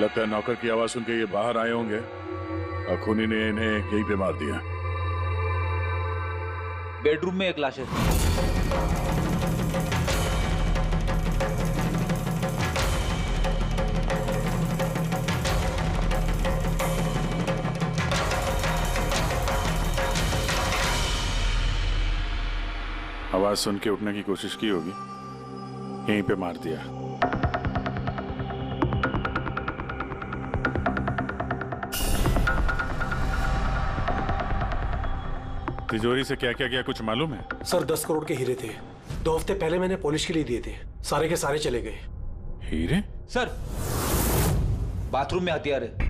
लगता है नौकर की आवाज सुन के ये बाहर आए होंगे और खूनी ने इन्हें यहीं पे मार दिया। बेडरूम में एक लाश है। आवाज सुन के उठने की कोशिश की होगी, यहीं पे मार दिया। तिजोरी से क्या क्या किया कुछ मालूम है? सर 10 करोड़ के हीरे थे, 2 हफ्ते पहले मैंने पॉलिश के लिए दिए थे, सारे के सारे चले गए। हीरे? सर बाथरूम में हथियार है।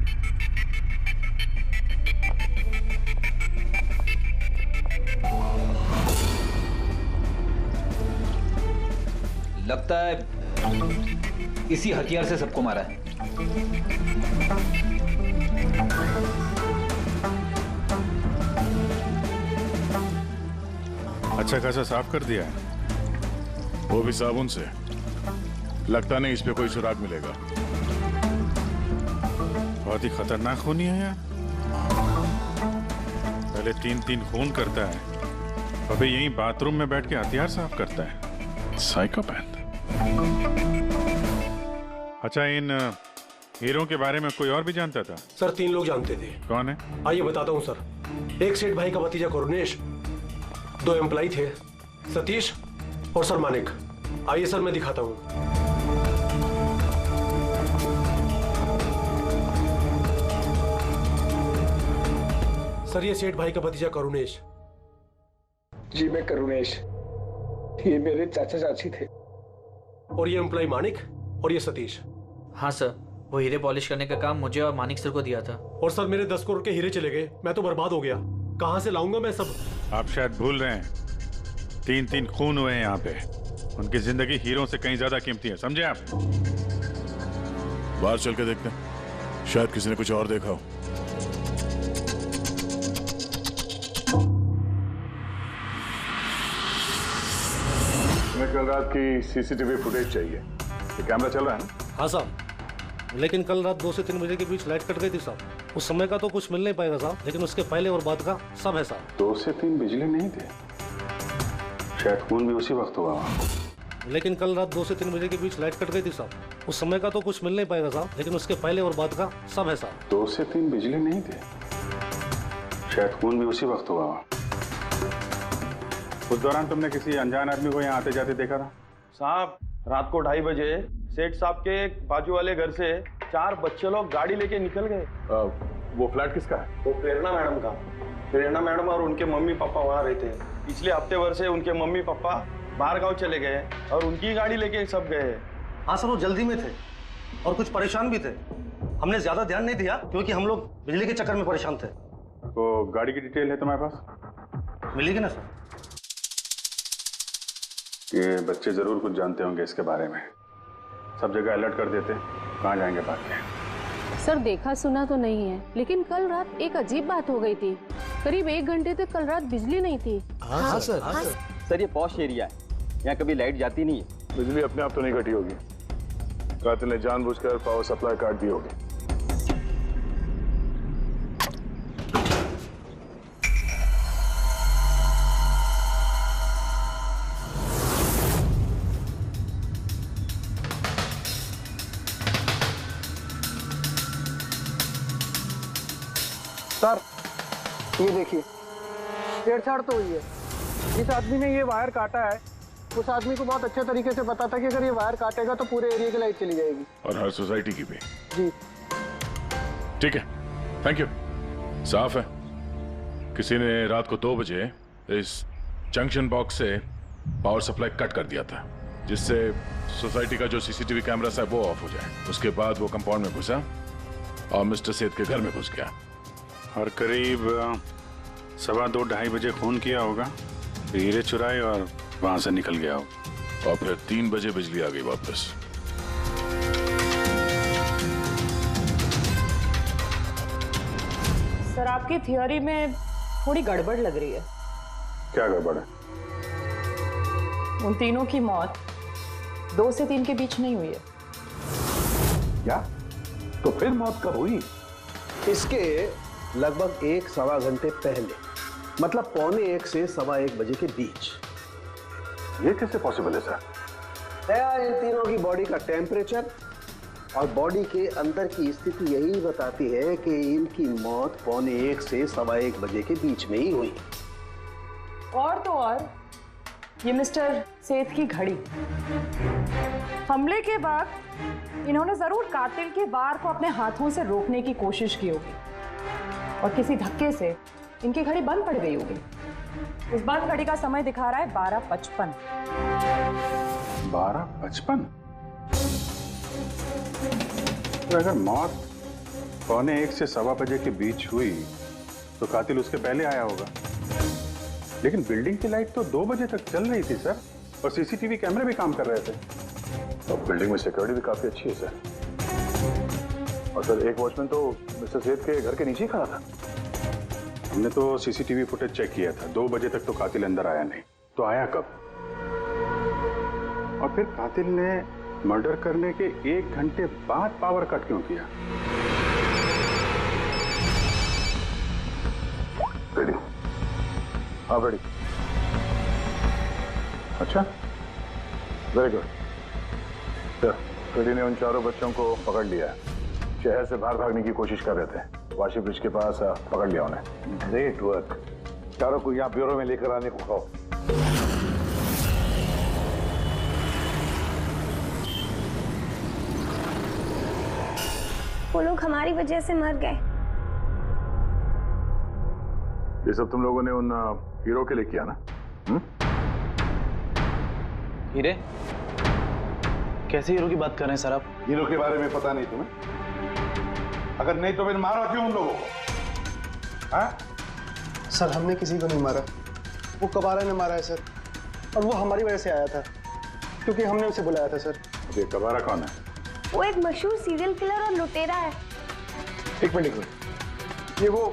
लगता है इसी हथियार से सबको मारा है। अच्छा खासा साफ कर दिया है, वो भी साबुन से। लगता नहीं इस पे कोई सुराग मिलेगा। बहुत ही खतरनाक खूनी है यार। पहले 3-3 खून करता है, अबे यहीं बाथरूम में बैठ के हथियार साफ करता है। साइकोपैथ। अच्छा, इन हीरों के बारे में कोई और भी जानता था? सर 3 लोग जानते थे। कौन है? आइए बताता हूँ सर। एक सेठ भाई का भतीजा करुणेश, 2 एम्प्लॉय थे, सतीश और सर मानिक। आइए सर मैं दिखाता हूँ। सर ये सेठ भाई का भतीजा करुणेश। जी मैं करुणेश, ये मेरे चाचा चाची थे। और ये एम्प्लॉय मानिक और ये सतीश। हाँ सर, वो हीरे पॉलिश करने का काम मुझे और मानिक सर को दिया था। और सर मेरे 10 करोड़ के हीरे चले गए, मैं तो बर्बाद हो गया। कहां से लाऊंगा मैं सब? आप शायद भूल रहे हैं, 3-3 खून हुए हैं यहाँ पे। उनकी जिंदगी हीरों से कहीं ज्यादा कीमती है, समझे आप? बाहर चल के देखते हैं, शायद किसी ने कुछ और देखा हो। हमें कल रात की सीसीटीवी फुटेज चाहिए। ये कैमरा चल रहा है ना? हाँ साहब, लेकिन कल रात 2 से 3 बजे के बीच लाइट कट गई थी साहब। उस समय का तो कुछ मिल नहीं पाएगा साहब, लेकिन उसके पहले और बाद का सब है साहब। 2 से 3 बिजली नहीं थे, शायद खून भी उसी वक्त हुआ। लेकिन कल रात 2 से 3 बजे के बीच लाइट कट गई थी साहब। उस समय का तो कुछ मिल नहीं पाएगा साहब, लेकिन उसके पहले और बाद का सब है साहब। 2 से 3 बिजली नहीं थे, शायद खून भी उसी वक्त हुआ। उस दौरान तुमने किसी अनजान आदमी को यहाँ आते जाते देखा था? साहब रात को 2:30 बजे सेठ साहब के बाजू वाले घर से 4 बच्चे लोग गाड़ी लेके निकल गए। वो फ्लैट किसका है? वो प्रेरणा मैडम का। प्रेरणा मैडम और उनके मम्मी पापा वहाँ रहते हैं। पिछले हफ्ते भर से उनके मम्मी पापा बाहर गाँव चले गए और उनकी गाड़ी लेके सब गए। हाँ सर, वो जल्दी में थे और कुछ परेशान भी थे। हमने ज्यादा ध्यान नहीं दिया क्योंकि हम लोग बिजली के चक्कर में परेशान थे। तो गाड़ी की डिटेल है तुम्हारे पास? मिलेगी ना सर? ये बच्चे जरूर कुछ जानते होंगे इसके बारे में। सब जगह अलर्ट कर देते, कहाँ जाएंगे भाग के। सर देखा सुना तो नहीं है, लेकिन कल रात एक अजीब बात हो गई थी। करीब 1 घंटे तक कल रात बिजली नहीं थी। हाँ सर। सर ये पॉश एरिया है, यहाँ कभी लाइट जाती नहीं है। बिजली अपने आप तो नहीं घटी होगी, कातिल ने जानबूझकर पावर सप्लाई काट दी होगी। सर ये देखिए, छेड़छाड़ तो हुई है। जिस आदमी ने ये वायर काटा है उस आदमी को बहुत अच्छे तरीके से पता था कि अगर ये वायर काटेगा तो पूरे एरिया की लाइट चली जाएगी। और हर सोसाइटी की भी। जी ठीक है, थैंक यू। साफ है, किसी ने रात को 2 बजे इस जंक्शन बॉक्स से पावर सप्लाई कट कर दिया था, जिससे सोसाइटी का जो सीसीटीवी कैमरा है वो ऑफ हो जाए। उसके बाद वो कंपाउंड में घुसा और मिस्टर सेठ के घर में घुस गया। और करीब 2:15-2:30 बजे खून किया होगा, हीरे चुराए और वहां से निकल गया हो। और फिर 3 बजे बिजली आ गई वापस। सर आपकी थियोरी में थोड़ी गड़बड़ लग रही है। क्या गड़बड़ है? उन तीनों की मौत 2 से 3 के बीच नहीं हुई है। क्या? तो फिर मौत कब हुई? इसके लगभग 1-1.25 घंटे पहले, मतलब 1:45 से 1:15 बजे के बीच। ये कैसे पॉसिबल है सर? दया, इन तीनों की बॉडी का टेम्परेचर और बॉडी के अंदर की स्थिति यही बताती है कि इनकी मौत 1:45 से 1:15 बजे के बीच में ही हुई। और तो और ये मिस्टर सेठ की घड़ी, हमले के बाद इन्होंने जरूर कातिल के वार को अपने हाथों से रोकने की कोशिश की होगी और किसी धक्के से इनकी घड़ी बंद पड़ गई होगी। इस बंद घड़ी का समय दिखा रहा है 12:55। 12:55? तो अगर मौत 1:45 से 1:15 बजे के बीच हुई तो कातिल उसके पहले आया होगा। लेकिन बिल्डिंग की लाइट तो 2 बजे तक चल रही थी सर, और सीसीटीवी कैमरे भी काम कर रहे थे। और बिल्डिंग में सिक्योरिटी भी काफी अच्छी है सर। और सर एक वॉचमैन तो मिस्टर सेठ के घर के नीचे ही खड़ा था। हमने तो सीसीटीवी फुटेज चेक किया था, 2 बजे तक तो कातिल अंदर आया नहीं। तो आया कब? और फिर कातिल ने मर्डर करने के 1 घंटे बाद पावर कट क्यों किया? रेडी? हाँ रेडी। अच्छा, वेरी गुड। रेडी ने उन चारों बच्चों को पकड़ लिया। शहर से बाहर भागने की कोशिश कर रहे थे, वाशी ब्रिज के पास पकड़ लिया उन्हें। Great work. चारों को यहाँ ब्यूरो में लेकर आने को कहो। वो लोग हमारी वजह से मर गए। ये सब तुम लोगों ने उन हीरो के लिए किया ना? हीरे? कैसे हीरो की बात कर रहे हैं सर आप? हीरो के बारे में पता नहीं तुम्हें? अगर नहीं तो फिर मारा क्यों उन लोगों को? हाँ? सर हमने किसी को नहीं मारा, वो कबारा ने मारा है सर, और वो हमारी वजह से आया था क्योंकि हमने उसे बुलाया था सर। ये कबारा कौन है? वो एक मशहूर सीरियल किलर और लुटेरा है। एक मिनट, ये वो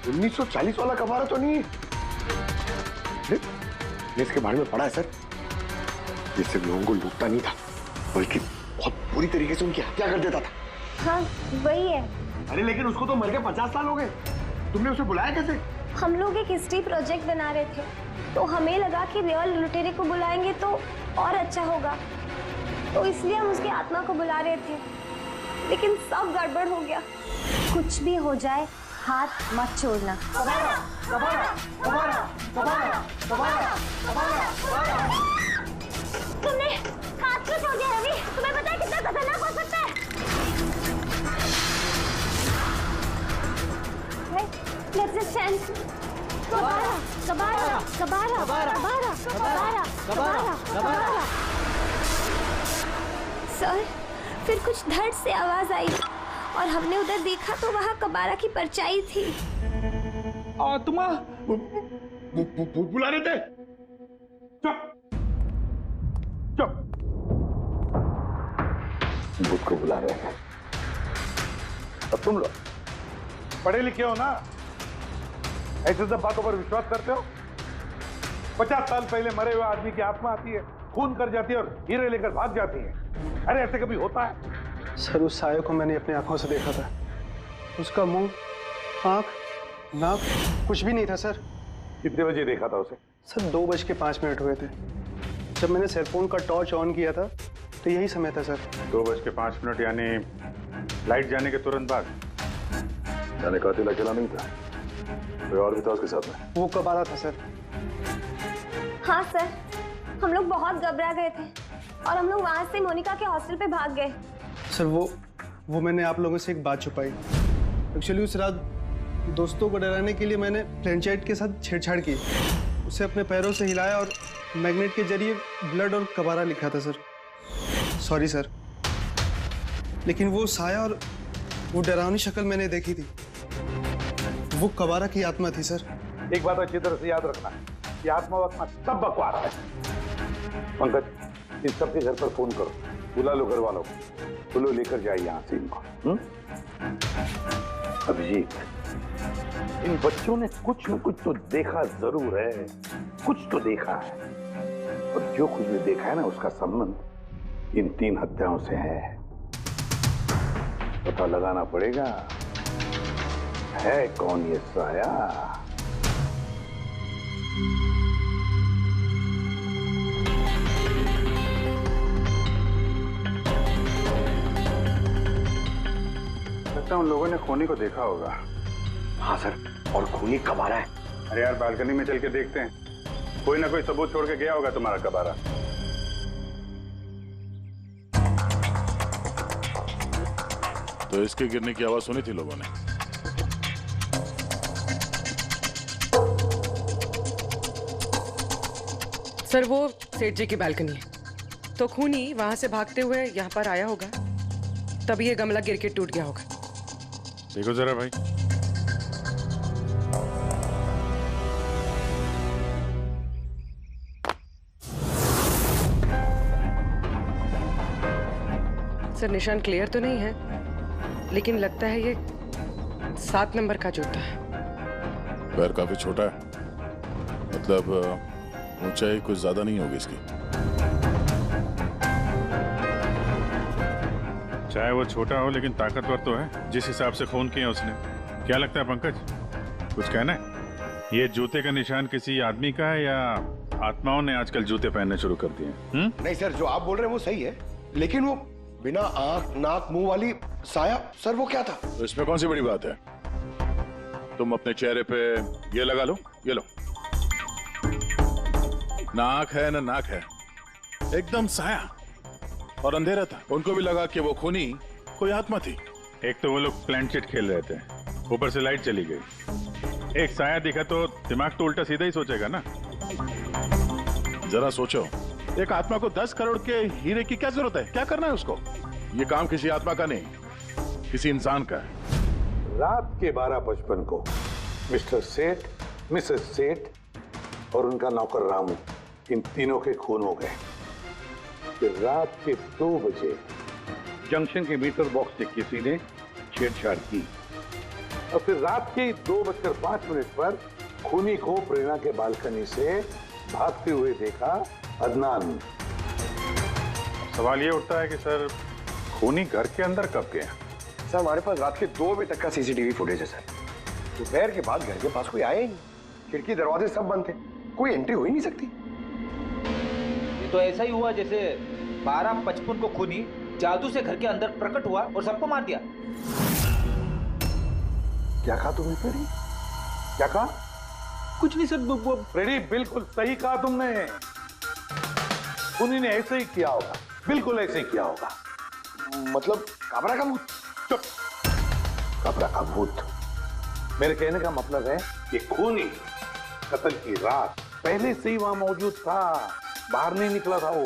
1940 वाला कबारा तो नहीं है? इसके बारे में पढ़ा है सर। ये सिर्फ लोगों को लूटता नहीं था, बल्कि बहुत बुरी तरीके से उनकी हत्या कर देता था। हाँ वही है। अरे लेकिन उसको तो मर के 50 साल हो गए, तुमने उसे बुलाया कैसे? हम लोग एक हिस्ट्री प्रोजेक्ट बना रहे थे, तो हमें लगा कि रियल लुटेरे को बुलाएंगे तो और अच्छा होगा, तो इसलिए हम उसकी आत्मा को बुला रहे थे। लेकिन सब गड़बड़ हो गया। कुछ भी हो जाए हाथ मत छोड़ना। कबारा, कबारा, कबारा, कबारा, कबारा, कबारा, कबारा। तुमने हाथ क्यों छोड़ दिया रवि? तुम्हें पता है कितना खतरनाक हो सकता है? Let's just stand. कबारा, कबारा, कबारा, कबारा, कबारा, कबारा, कबारा। सर, फिर कुछ धड़ से आवाज आई और हमने उधर देखा तो वहाँ कबारा की परछाई थी। आत्मा बुला रहे थे। चुप चुप। भूत को बुला रहे थे। अब तुम लोग पढ़े लिखे हो ना, ऐसे सब बातों पर विश्वास करते हो? 50 साल पहले मरे हुए आदमी की आत्मा आती है, खून कर जाती है और हीरे लेकर भाग जाती है। अरे ऐसे कभी होता है? सर उस साये को मैंने अपनी आंखों से देखा था। उसका मुंह, आंख, नाक कुछ भी नहीं था सर। कितने बजे देखा था उसे? सर 2:05 हुए थे। जब मैंने सेलफोन का टॉर्च ऑन किया था तो यही समय था सर। 2:05 यानी लाइट जाने के तुरंत बाद? यानी कातिल अकेला नहीं था, कोई और भी था उसके साथ में? वो कबारा था सर। हाँ सर, हम लोग बहुत घबरा गए थे और हम लोग वहां से मोनिका के हॉस्टल पे भाग गए। सर वो मैंने आप लोगों से एक बात छुपाई। एक्चुअली उस रात दोस्तों को डराने के लिए मैंने फ्लैशलाइट के साथ छेड़छाड़ की, उसे अपने पैरों से हिलाया और मैग्नेट के जरिए ब्लड और कबारा लिखा था सर। सॉरी सर, लेकिन वो साया और वो डरावनी शक्ल मैंने देखी थी, वो कबारा की आत्मा थी सर। एक बात अच्छी तरह से याद रखना है, ये आत्मा वात्मा सब बकवास है। पंकज, इन सबके घर पर फोन करो, बुला लो घर वालों को, बोलो लेकर जाए यहाँ से इनको। अभिजीत, इन बच्चों ने कुछ न कुछ तो देखा जरूर है, कुछ तो देखा है, और जो कुछ भी देखा है ना उसका संबंध इन 3 हत्याओं से है। पता लगाना पड़ेगा है कौन ये साया। लगता है उन लोगों ने खूनी को देखा होगा। हाँ सर, और खूनी कब आ रहा है? अरे यार बालकनी में चल के देखते हैं, कोई ना कोई सबूत छोड़ के गया होगा तुम्हारा कबारा। तो इसके गिरने की आवाज सुनी थी लोगों ने? सर वो सेठ जी की बालकनी है, तो खूनी वहां से भागते हुए यहाँ पर आया होगा, तभी ये गमला गिर के टूट गया होगा। देखो जरा भाई। सर निशान क्लियर तो नहीं है, लेकिन लगता है ये 7 नंबर का जूता है। पैर काफी छोटा है, मतलब ऊंचाई कुछ ज्यादा नहीं होगी इसकी। चाहे वो छोटा हो लेकिन ताकतवर तो है, जिस हिसाब से खून किया उसने। क्या लगता है पंकज, कुछ कहना है? ये जूते का निशान किसी आदमी का है या आत्माओं ने आजकल जूते पहनने शुरू कर दिए? नहीं सर, जो आप बोल रहे हैं वो सही है, लेकिन वो बिना आंख नाक मुंह वाली साया, सर वो क्या था? तो इसमें कौन सी बड़ी बात है? तुम अपने चेहरे पे ये लगा लो, ये लो। ना आंख है ना नाक है, एकदम साया और अंधेरा था। उनको भी लगा कि वो खूनी कोई आत्मा थी। एक तो वो लोग प्लानचेट खेल रहे थे, ऊपर से लाइट चली गई, एक साया दिखा तो दिमाग तो उल्टा सीधा ही सोचेगा ना। जरा सोचो, एक आत्मा को 10 करोड़ के हीरे की क्या जरूरत है? क्या करना है उसको? ये काम किसी आत्मा का नहीं, किसी इंसान का है। रात के 12:55 को मिस्टर सेठ, मिसेस सेठ और उनका नौकर रामू, इन तीनों के खून हो गए। फिर रात के 2 बजे जंक्शन के मीटर बॉक्स से किसी ने छेड़छाड़ की और फिर रात के 2:05 पर खूनी को प्रेरणा के बालकनी से भागते हुए देखा अदनान। सवाल ये उठता है कि सर खूनी घर के अंदर कब गया? सर हमारे पास रात के 2 बजे तक का सीसीटीवी फुटेज है सर। दोपहर के बाद घर के पास कोई आया ही नहीं, खिड़की दरवाजे सब बंद थे, कोई एंट्री हो ही नहीं सकती। ये तो ऐसा ही हुआ जैसे 12:55 को खूनी जादू से घर के अंदर प्रकट हुआ और सबको मार दिया। क्या कहा तुमने फ्रेडी? क्या कहा? कुछ नहीं सर, वो फ्रेडी बिल्कुल सही कहा तुमने। खूनी ने ऐसे ही किया होगा, बिल्कुल ऐसे ही किया होगा। मतलब काबरा का भूत? चुप, काबरा का भूत। मेरे कहने का मतलब है कि खूनी कत्ल की रात पहले से ही वहां मौजूद था, बाहर नहीं निकला था वो।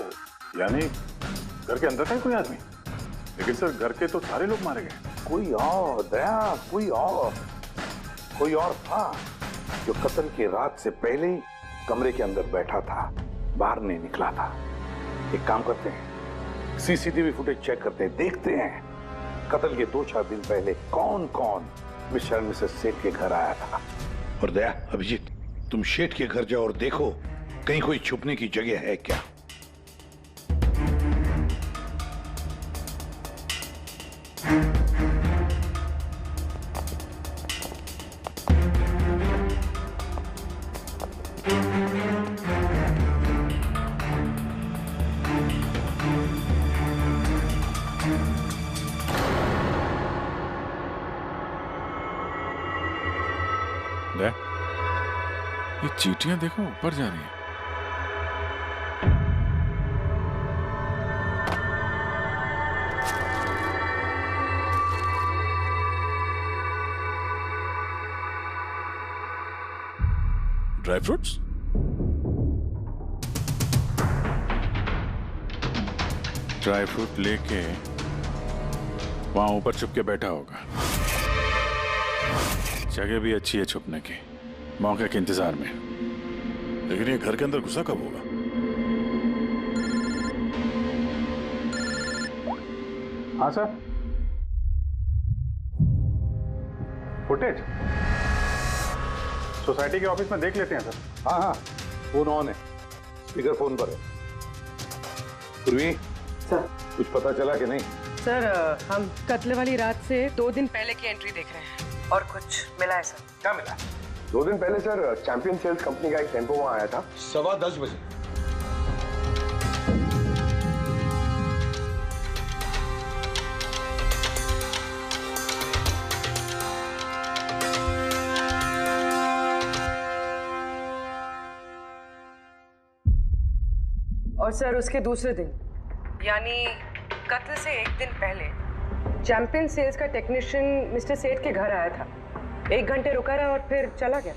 यानी घर के अंदर था कोई आदमी, लेकिन सर घर के तो सारे लोग मारे गए। कोई और दया, कोई और था जो कत्ल की रात से पहले ही कमरे के अंदर बैठा था, बाहर नहीं निकला था। एक काम करते हैं, सीसीटीवी फुटेज चेक करते हैं, देखते हैं कत्ल के 2-4 दिन पहले कौन मिस्टर मिसेस सेठ के घर आया था। और दया, अभिजीत, तुम शेठ के घर जाओ और देखो कहीं कोई छुपने की जगह है क्या। ये चींटियां देखो ऊपर जा रही हैं। Dry fruits? ड्राई फ्रूट लेके वहां ऊपर छुप के बैठा होगा। जगह भी अच्छी है छुपने की, मौके के इंतजार में। लेकिन ये घर के अंदर घुसा कब होगा? हाँ सर, फुटेज सोसाइटी के ऑफिस में देख लेते हैं सर। हाँ, फोन ऑन है, स्पीकर फोन पर है। पूर्वी सर, कुछ पता चला कि नहीं? सर हम कत्ल वाली रात से 2 दिन पहले की एंट्री देख रहे हैं और कुछ मिला है सर। क्या मिला? 2 दिन पहले सर चैंपियन सेल्स कंपनी का एक टेम्पो वहां आया था 10:15 बजे। और सर उसके दूसरे दिन यानी कत्ल से 1 दिन पहले चैंपियन सेल्स का टेक्नीशियन मिस्टर सेठ के घर आया था। 1 घंटे रुका रहा और फिर चला गया।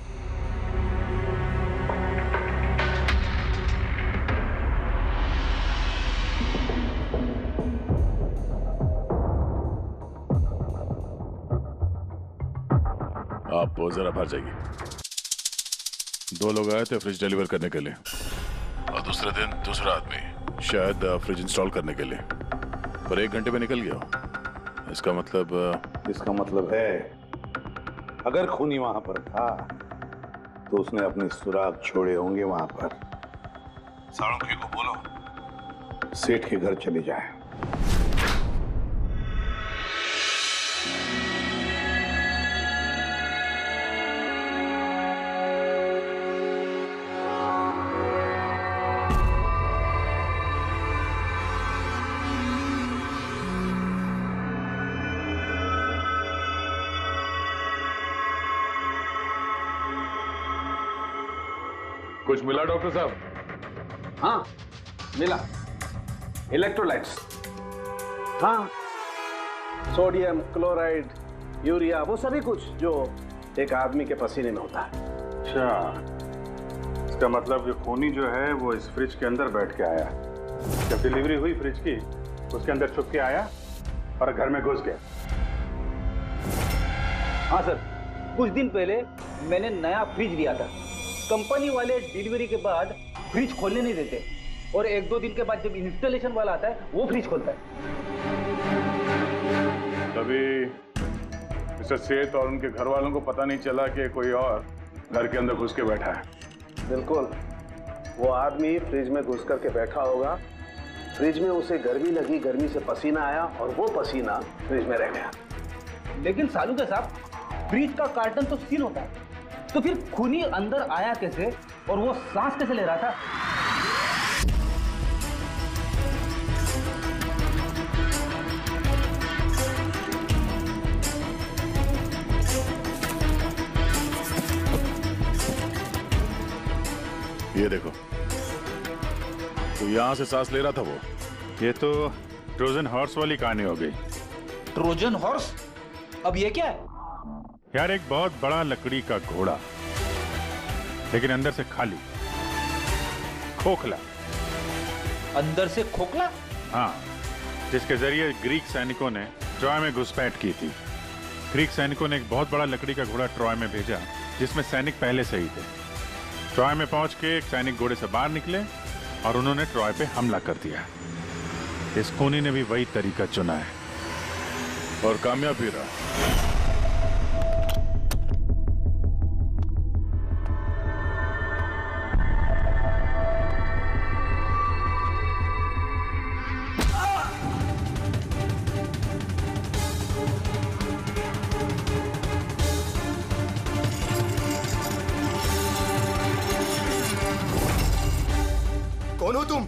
आप जरा बाहर जाइए। 2 लोग आए थे फ्रिज डिलीवर करने के लिए और दूसरे दिन दूसरा आदमी शायद फ्रिज इंस्टॉल करने के लिए, पर 1 घंटे में निकल गया। इसका मतलब है अगर खूनी वहां पर था तो उसने अपने सुराग छोड़े होंगे वहां पर। साळुंखे को बोलो सेठ के घर चले जाए। कुछ मिला डॉक्टर साहब? हाँ मिला, इलेक्ट्रोलाइट्स। हाँ, सोडियम क्लोराइड, यूरिया, वो सभी कुछ जो एक आदमी के पसीने में होता है। अच्छा, इसका मतलब ये खूनी जो है वो इस फ्रिज के अंदर बैठ के आया। जब डिलीवरी हुई फ्रिज की उसके अंदर छुप के आया और घर में घुस गया। हाँ सर, कुछ दिन पहले मैंने नया फ्रिज लिया था। कंपनी वाले डिलीवरी के बाद फ्रिज खोलने नहीं देते और 1-2 दिन के बाद जब इंस्टॉलेशन वाला आता है वो फ्रिज खोलता है। तभी मिस्टर सेठ और उनके घर वालों को पता नहीं चला कि कोई और घर के अंदर घुस के बैठा है। बिल्कुल, वो आदमी फ्रिज में घुस करके बैठा होगा। फ्रिज में उसे गर्मी लगी, गर्मी से पसीना आया और वो पसीना फ्रिज में रह गया। लेकिन सालूका साहब, फ्रिज का कार्टन तो सील होता है, तो फिर खूनी अंदर आया कैसे और वो सांस कैसे ले रहा था? ये देखो, तो यहां से सांस ले रहा था वो। ये तो ट्रोजन हॉर्स वाली कहानी हो गई। Trojan horse? अब ये क्या है? यार, एक बहुत बड़ा लकड़ी का घोड़ा, लेकिन अंदर से खाली, खोखला। अंदर से खोखला? हाँ, जिसके जरिए ग्रीक सैनिकों ने ट्रॉय में घुसपैठ की थी। ग्रीक सैनिकों ने एक बहुत बड़ा लकड़ी का घोड़ा ट्रॉय में भेजा, जिसमें सैनिक पहले से ही थे। ट्रॉय में पहुंच के एक सैनिक घोड़े से बाहर निकले और उन्होंने ट्रॉय पे हमला कर दिया। इस खूनी ने भी वही तरीका चुना है और कामयाब भी रहा। कौन हो तुम?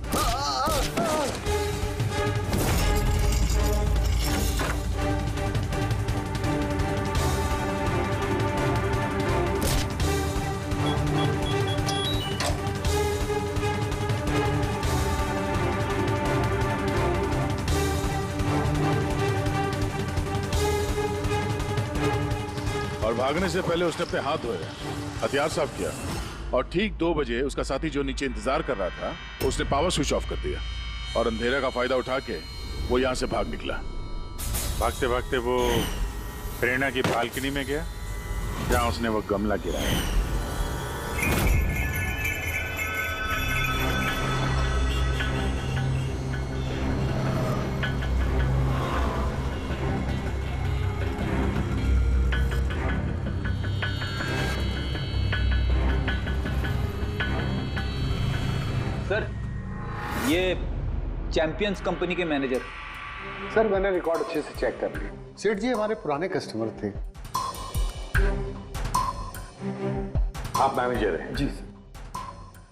और भागने से पहले उसने अपने हाथ धोए, हथियार साफ किया और ठीक 2 बजे उसका साथी जो नीचे इंतजार कर रहा था उसने पावर स्विच ऑफ कर दिया और अंधेरे का फायदा उठा के वो यहाँ से भाग निकला। भागते भागते वो प्रेरणा की बालकनी में गया जहां उसने वो गमला गिराया। सर, ये चैंपियंस कंपनी के मैनेजर सर मैंने रिकॉर्ड अच्छे से चेक कर लिया। सेठ जी हमारे पुराने कस्टमर थे। आप मैनेजर हैं? जी सर।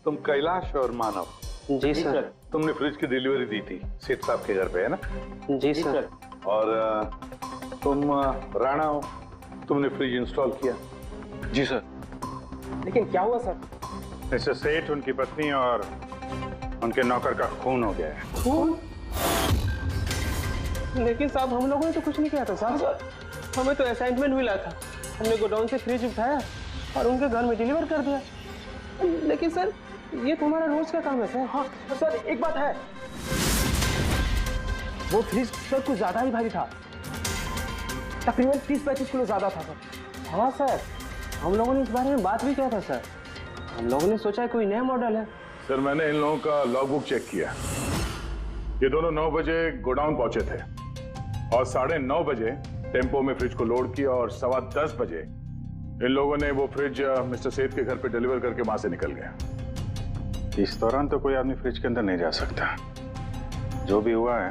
तुम कैलाश और मानव? जी सर। तुमने फ्रिज की डिलीवरी दी थी सेठ साहब के घर पे, है ना? जी सर। और तुम राणा हो, तुमने फ्रिज इंस्टॉल किया? जी सर। लेकिन क्या हुआ सर? मिस्टर सेठ, उनकी पत्नी और उनके नौकर का खून हो गया है। खून? लेकिन साहब हम लोगों ने तो कुछ नहीं किया था साहब। हमें तो असाइनमेंट मिला था, हमने गोडाउन से फ्रिज उठाया और उनके घर में डिलीवर कर दिया। लेकिन सर ये तुम्हारा रोज का काम है सर। हाँ सर, एक बात है, वो फ्रिज सर कुछ ज्यादा ही भारी था, तकरीबन 30-35 किलो ज्यादा था सर। हाँ सर, हम लोगों ने इस बारे में बात भी किया था सर। हम लोगों ने सोचा कोई नया मॉडल है। सर मैंने इन लोगों का लॉगबुक चेक किया। ये दोनों 9 बजे गोडाउन पहुंचे थे और 9:30 बजे टेम्पो में फ्रिज को लोड किया और 10:15 बजे इन लोगों ने वो फ्रिज मिस्टर सेठ के घर पे डिलीवर करके वहां से निकल गए। इस दौरान तो कोई आदमी फ्रिज के अंदर नहीं जा सकता। जो भी हुआ है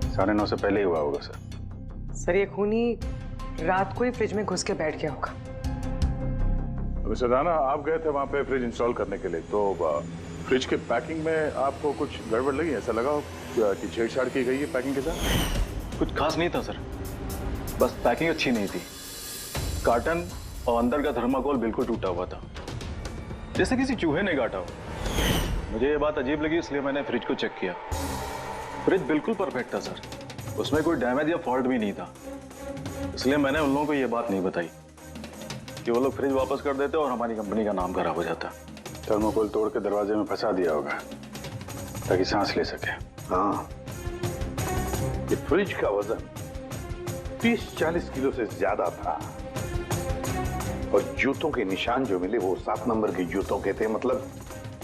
9:30 से पहले ही हुआ होगा सर। सर ये खूनी रात को ही फ्रिज में घुस के बैठ गया होगा। मिस्टर राणा, आप गए थे वहां पे फ्रिज इंस्टॉल करने के लिए, तो फ्रिज के पैकिंग में आपको कुछ गड़बड़ लगी? ऐसा लगा कि छेड़छाड़ की गई है पैकिंग के साथ? कुछ खास नहीं था सर, बस पैकिंग अच्छी नहीं थी। कार्टन और अंदर का थर्माकोल बिल्कुल टूटा हुआ था, जैसे किसी चूहे ने काटा हो। मुझे ये बात अजीब लगी, इसलिए मैंने फ्रिज को चेक किया। फ्रिज बिल्कुल परफेक्ट था सर, उसमें कोई डैमेज या फॉल्ट भी नहीं था। इसलिए मैंने उन लोगों को ये बात नहीं बताई कि वो लोग फ्रिज वापस कर देते और हमारी कंपनी का नाम खराब हो जाता। थर्मोकोल तोड़ के दरवाजे में फंसा दिया होगा ताकि सांस ले सके। हाँ, ये फ्रिज का वजन 30-40 किलो से ज्यादा था और जूतों के निशान जो मिले वो 7 नंबर के जूतों के थे। मतलब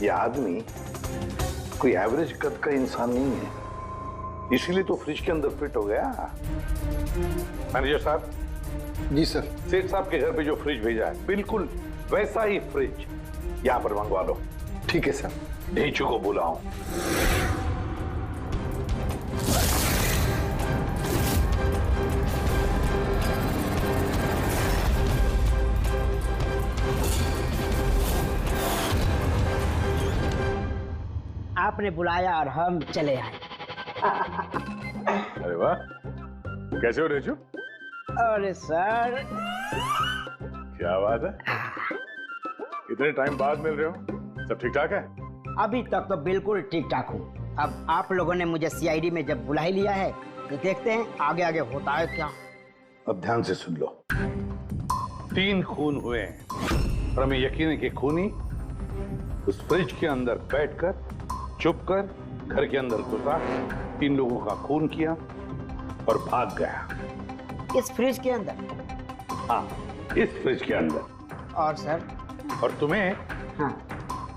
ये आदमी कोई एवरेज कद का इंसान नहीं है, इसीलिए तो फ्रिज के अंदर फिट हो गया। मैनेजर साहब। जी सर। सेठ साहब के घर पे जो फ्रिज भेजा है बिल्कुल वैसा ही फ्रिज यहाँ पर मंगवा लो। ठीक है सर। ढेंचू को बुलाओ। आपने बुलाया और हम चले आए। अरे वाह, कैसे हो ढेंचू? अरे सर, क्या बात है, इतने टाइम बाद मिल रहे हो, सब ठीक ठाक है? अभी तक तो बिल्कुल ठीक ठाक हूँ। अब आप लोगों ने मुझे सीआईडी में जब बुला ही लिया है तो देखते हैं आगे आगे होता है क्या। अब ध्यान से सुन लो। 3 खून हुए हैं और हमें यकीन है कि खूनी उस फ्रिज के अंदर बैठकर चुपकर घर के अंदर घुसा, 3 लोगों का खून किया और भाग गया। इस फ्रिज के अंदर? हाँ, इस फ्रिज के अंदर। और सर? और तुम्हें हाँ,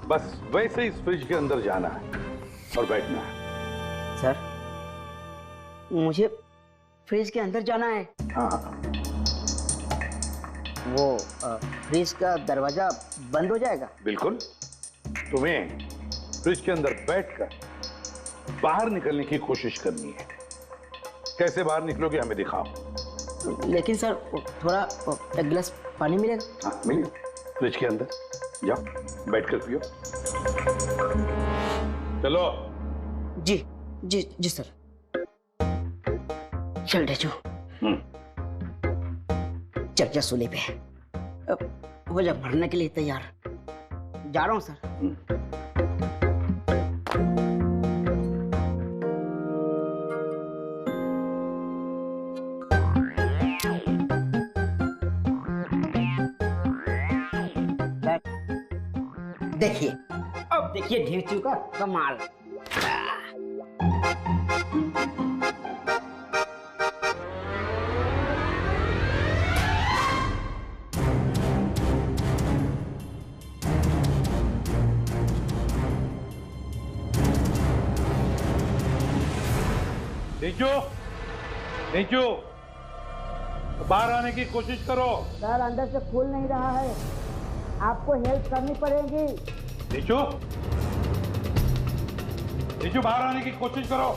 बस वैसे इस फ्रिज के अंदर जाना है और बैठना है। सर, मुझे फ्रिज के अंदर जाना है? हाँ। वो फ्रिज का दरवाजा बंद हो जाएगा? बिल्कुल। तुम्हें फ्रिज के अंदर बैठकर बाहर निकलने की कोशिश करनी है। कैसे बाहर निकलोगे हमें दिखाओ। लेकिन सर थोड़ा एक गिलास पानी मिलेगा? हाँ मिलेगा, फ्रिज के अंदर जाओ, बैठकर पियो। चलो। जी जी जी सर। चल ढेंचू, चल जा सूली पे, हो जा भरने के लिए तैयार। जा रहा हूँ सर। देखिए, अब देखिए ढेंचू का कमाल। ढेंचू, ढेंचू, बाहर आने की कोशिश करो। सर अंदर से खुल नहीं रहा है, आपको हेल्प करनी पड़ेगी। ढेंचू, ढेंचू बाहर आने की कोशिश करो।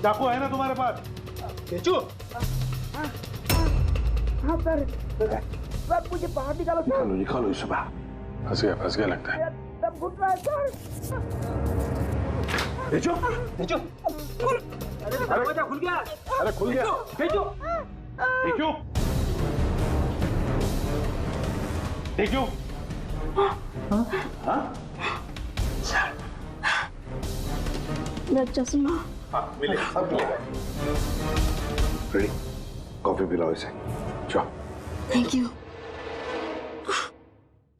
चाकू है ना तुम्हारे पास? केचू। हाँ सर। सर मुझे बाहर निकालो सर। निकालो निकालो इसे बाहर। फंस गया लगता है। सब घुट रहा है सर। केचू केचू अरे दरवाजा खुल गया। अरे खुल गया। केचू केचू केचू हाँ मेरा चश्मा। हाँ मिले सब मिलेगा। रेडी कॉफी पिलाओ इसे। चलो थैंक यू।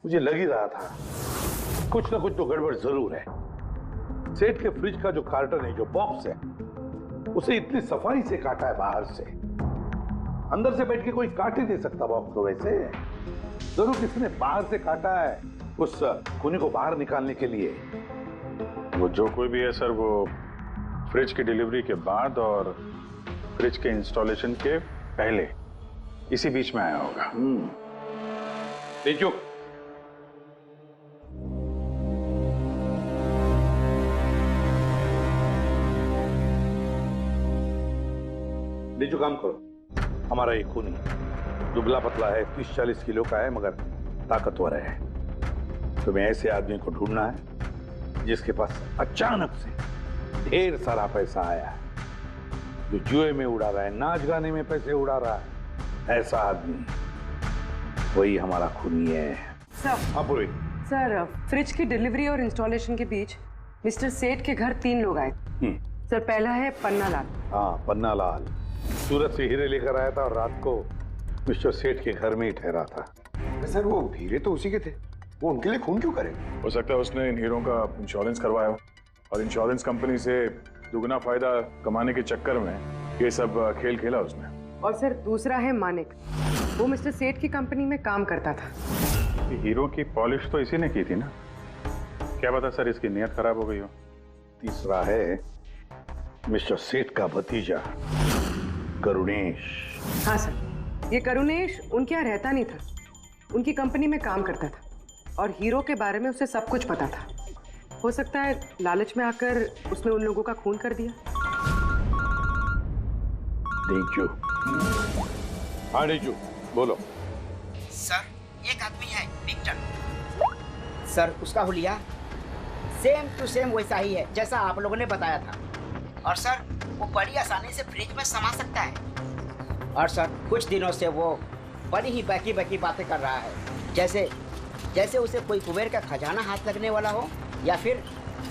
मुझे लग ही रहा था कुछ ना कुछ तो गड़बड़ जरूर है। सेठ के फ्रिज का जो कार्टन है, जो बॉक्स है, उसे इतनी सफाई से काटा है बाहर से। अंदर से बैठ के कोई काट ही नहीं सकता बॉक्स को वैसे। जरूर किसी ने बाहर से काटा है उस खूनी को बाहर निकालने के लिए। वो जो कोई भी है सर, वो फ्रिज की डिलीवरी के बाद और फ्रिज के इंस्टॉलेशन के पहले इसी बीच में आया होगा। देखो जो काम करो, हमारा ये खूनी दुबला पतला है, 30-40 किलो का है, मगर ताकतवर है। तुम्हें ऐसे आदमी को ढूंढना है जिसके पास अचानक से ढेर सारा पैसा आया है, जो जुए में उड़ा रहा है, नाच गाने में पैसे उड़ा रहा है। ऐसा आदमी वही हमारा खूनी है। सर। हाँ पूरी। सर फ्रिज की डिलीवरी और इंस्टॉलेशन के बीच मिस्टर सेठ के घर 3 लोग आए। सर पहला है पन्ना लाल। हाँ पन्ना लाल सूरत से हीरे लेकर आया था और रात को मिस्टर सेठ के घर में ही ठहरा था। सर वो हीरे तो उसी के थे, वो उनके लिए खून क्यों करे? हो सकता है उसने इन हीरों का इंश्योरेंस करवाया हो और इंश्योरेंस कंपनी से दुगना फायदा कमाने के चक्कर में ये सब खेल खेला उसने। और सर दूसरा है मानिक, वो मिस्टर सेठ की कंपनी में काम करता था। हीरो की पॉलिश तो इसी ने की थी ना, क्या पता सर इसकी नीयत खराब हो गई हो। तीसरा है मिस्टर सेठ का भतीजा करुणेश। हाँ सर, ये करुणेश उनके यहाँ रहता नहीं था, उनकी कंपनी में काम करता था और हीरो के बारे में उसे सब कुछ पता था। हो सकता है लालच में आकर उसने उन लोगों का खून कर दिया। डेंजू। हाँ डेंजू बोलो। सर एक आदमी है विक्टर। सर उसका हुलिया सेम टू सेम वैसा ही है जैसा आप लोगों ने बताया था। और सर वो बड़ी आसानी से फ्रिज में समा सकता है। और सर कुछ दिनों से वो बड़ी ही बहकी बातें कर रहा है, जैसे उसे कोई कुबेर का खजाना हाथ लगने वाला हो या फिर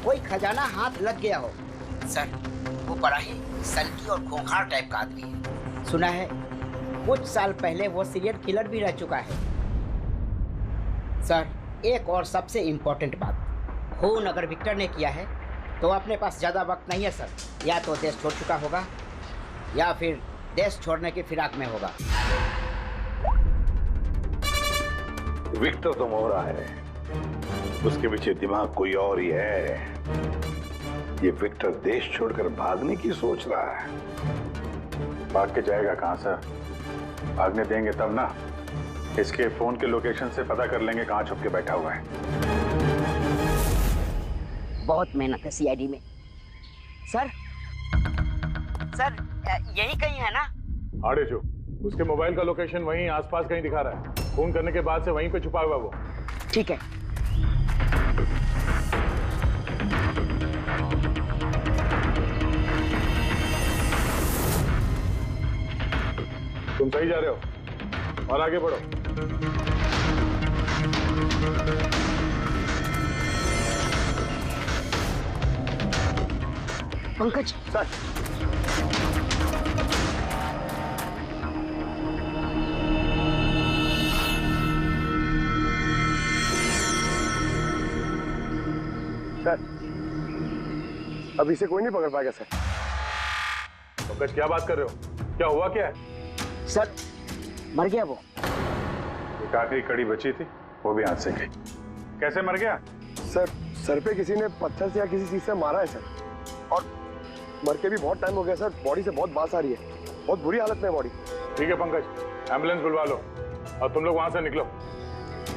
कोई खजाना हाथ लग गया हो। सर वो बड़ा ही सल्की और खूंखार टाइप का आदमी है। सुना है कुछ साल पहले वो सीरियल किलर भी रह चुका है। सर एक और सबसे इम्पोर्टेंट बात, खून अगर विक्टर ने किया है तो अपने पास ज्यादा वक्त नहीं है सर। या तो देश छोड़ चुका होगा या फिर देश छोड़ने की फिराक में होगा। विक्टर तो मोहरा है, उसके पीछे दिमाग कोई और ही है। ये विक्टर देश छोड़कर भागने की सोच रहा है। भाग के जाएगा कहाँ सर? भागने देंगे तब ना, इसके फोन के लोकेशन से पता कर लेंगे कहाँ छुप के बैठा हुआ है। बहुत मेहनत है सीआईडी में। सर यही कहीं है ना? आड़े जो उसके मोबाइल का लोकेशन वहीं आसपास कहीं दिखा रहा है। फोन करने के बाद से वहीं पे छुपा हुआ वो। ठीक है। तुम सही जा रहे हो और आगे बढ़ो। पंकज सर। सर अब इसे कोई नहीं पकड़ पाएगा सर। पंकज क्या बात कर रहे हो? क्या हुआ क्या है? सर मर गया वो। एक आखिरी कड़ी बची थी, वो भी हाथ से गई। कैसे मर गया? सर पे किसी ने पत्थर से या किसी चीज से मारा है सर, और मर के भी बहुत टाइम हो गया सर। बॉडी से बहुत बास आ रही है, बहुत बुरी हालत में है बॉडी। ठीक है पंकज, एम्बुलेंस बुलवा लो और तुम लोग वहां से निकलो।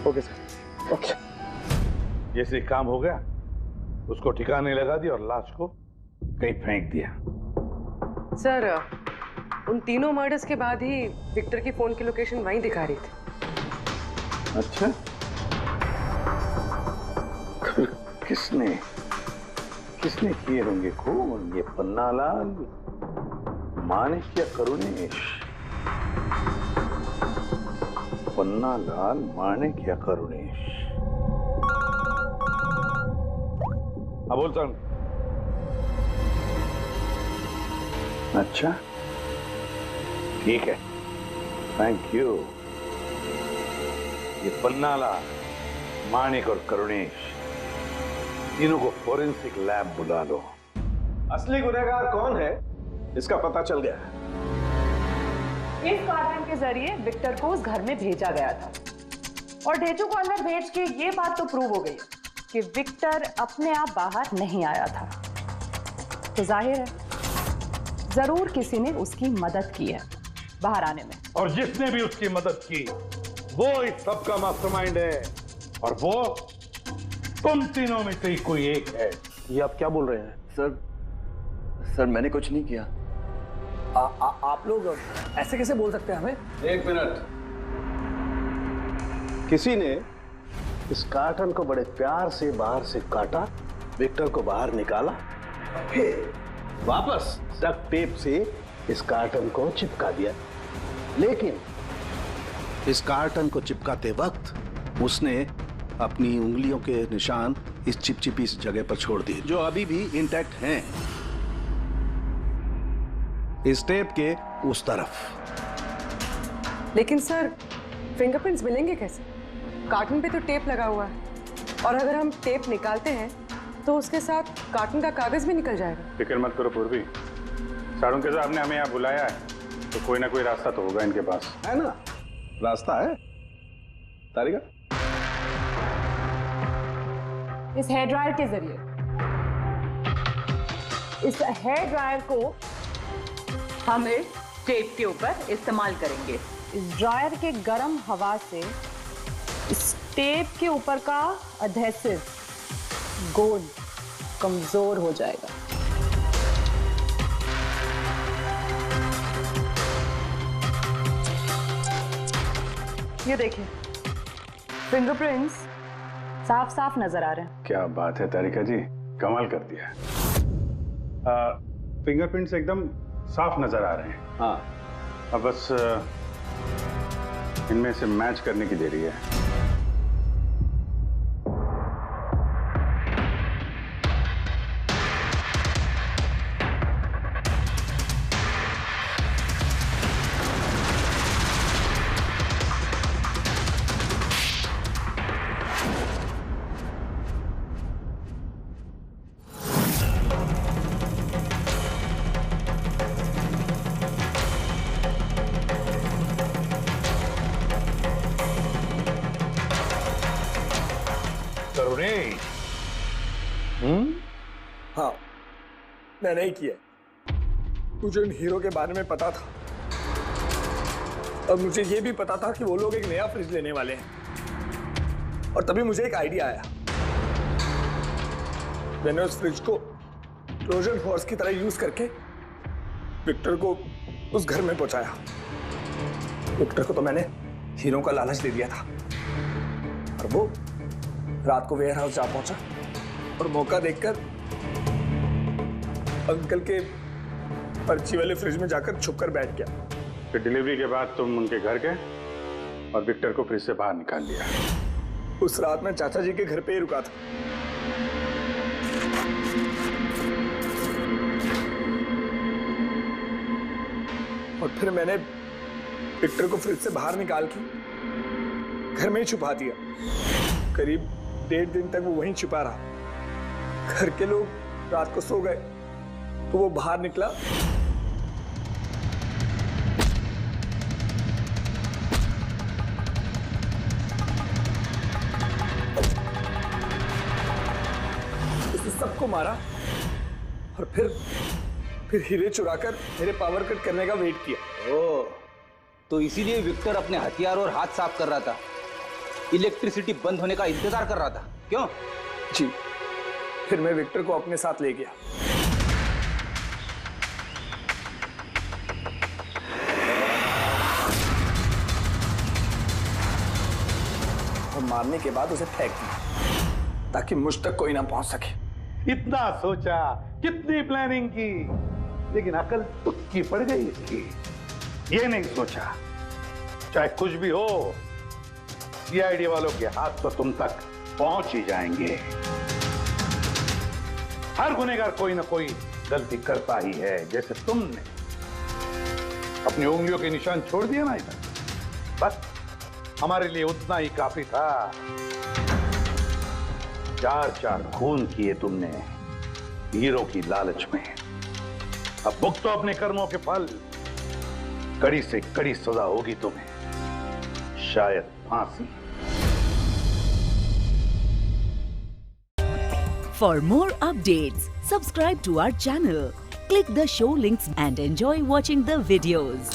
Okay sir. ओके। जैसे काम हो गया उसको ठिकाने लगा दिया और लाश को कहीं फेंक दिया। सर उन तीनों मर्डर्स के बाद ही विक्टर की फोन की लोकेशन वहीं दिखा रही थी। अच्छा, किसने किसने किए होंगे खून? ये पन्नालाल, माणिक या करुणेश? पन्नालाल, माणिक या करुणेश? हाँ बोलता हूं। अच्छा ठीक है, थैंक यू। ये पन्नालाल, माणिक और करुणेश, तीनों को फोरेंसिक लैब बुला लो। असली गुनहगार कौन है इसका पता चल गया है। इस कार्टन के जरिए विक्टर को उस घर में भेजा गया था और ढेचू को अंदर भेज के ये बात तो प्रूव हो गई कि विक्टर अपने आप बाहर नहीं आया था। तो जाहिर है जरूर किसी ने उसकी मदद की है बाहर आने में। और जिसने भी उसकी मदद की वो इस सब का मास्टरमाइंड है, और वो तुम तीनों में से ही कोई एक है। ये आप क्या बोल रहे हैं? सर मैंने कुछ नहीं किया। आप लोग ऐसे कैसे बोल सकते हैं हमें? एक मिनट। किसी ने इस कार्टन को बड़े प्यार से बाहर से काटा, विक्टर को बाहर निकाला, फिर वापस डक्ट टेप से इस कार्टन को चिपका दिया। लेकिन इस कार्टन को चिपकाते वक्त उसने अपनी उंगलियों के निशान इस चिपचिपी जगह पर छोड़ दिए, जो अभी भी इंटैक्ट हैं, इस टेप के उस तरफ। लेकिन सर फिंगरप्रिंट्स मिलेंगे कैसे? कार्टन पे तो टेप लगा हुआ है, और अगर हम टेप निकालते हैं तो उसके साथ कार्टन का कागज भी निकल जाएगा। फिक्र मत करो पूर्वी, सारुंके साहब ने हमें यहाँ बुलाया है तो कोई ना कोई रास्ता तो होगा इनके पास। है ना, रास्ता है। तारिका, इस हेयर ड्रायर के जरिए इस हेयर ड्रायर को हम इस टेप के ऊपर इस्तेमाल करेंगे। इस ड्रायर के गर्म हवा से इस टेप के ऊपर का एडहेसिव गोंद कमजोर हो जाएगा। ये देखिए, फिंगरप्रिंट्स साफ साफ नजर आ रहे हैं। क्या बात है तारिका जी, कमाल कर दिया। फिंगरप्रिंट्स एकदम साफ नजर आ रहे हैं। हाँ, अब बस इनमें से मैच करने की देरी है। हाँ, मैंने ही किया। मुझे उन हीरो के बारे में पता था, और मुझे ये भी पता था कि वो लोग एक नया फ्रिज लेने वाले हैं। और तभी मुझे एक आइडिया आया। मैंने उस फ्रिज को ट्रोजन हॉर्स की तरह यूज करके विक्टर को उस घर में पहुंचाया। विक्टर को तो मैंने हीरो का लालच दे दिया था, और वो रात को वेयर हाउस जा पहुंचा और मौका देखकर अंकल के पर्ची वाले फ्रिज में जाकर छुपकर बैठ गया। फिर डिलीवरी के बाद तुम उनके घर गए और विक्टर को फ्रिज से बाहर निकाल लिया। उस रात मैं चाचा जी के घर पे ही रुका था। और फिर मैंने विक्टर को फ्रिज से बाहर निकाल के घर में ही छुपा दिया। करीब 1.5 दिन तक वो वहीं छुपा रहा। घर के लोग रात को सो गए तो वो बाहर निकला। उसने सबको मारा और फिर हीरे चुराकर मेरे पावर कट करने का वेट किया। ओह, तो इसीलिए विक्टर अपने हथियार और हाथ साफ कर रहा था, इलेक्ट्रिसिटी बंद होने का इंतजार कर रहा था, क्यों? जी, फिर मैं विक्टर को अपने साथ ले गया। मारने के बाद उसे फेंक दिया ताकि मुझ तक कोई ना पहुंच सके। इतना सोचा, कितनी प्लानिंग की, लेकिन अकल तुक्की पड़ गई इसकी। ये नहीं सोचा चाहे कुछ भी हो, सीआईडी वालों के हाथ तो तुम तक पहुंच ही जाएंगे। हर गुनहगार कोई ना कोई गलती करता ही है, जैसे तुमने अपनी उंगलियों के निशान छोड़ दिया ना इधर, बस हमारे लिए उतना ही काफी था। 4 खून किए तुमने हीरो की लालच में। अब भुगतो अपने कर्मों के फल। कड़ी से कड़ी सजा होगी तुम्हें, शायद फांसी। For more updates, subscribe to our channel, click the show links and enjoy watching the videos.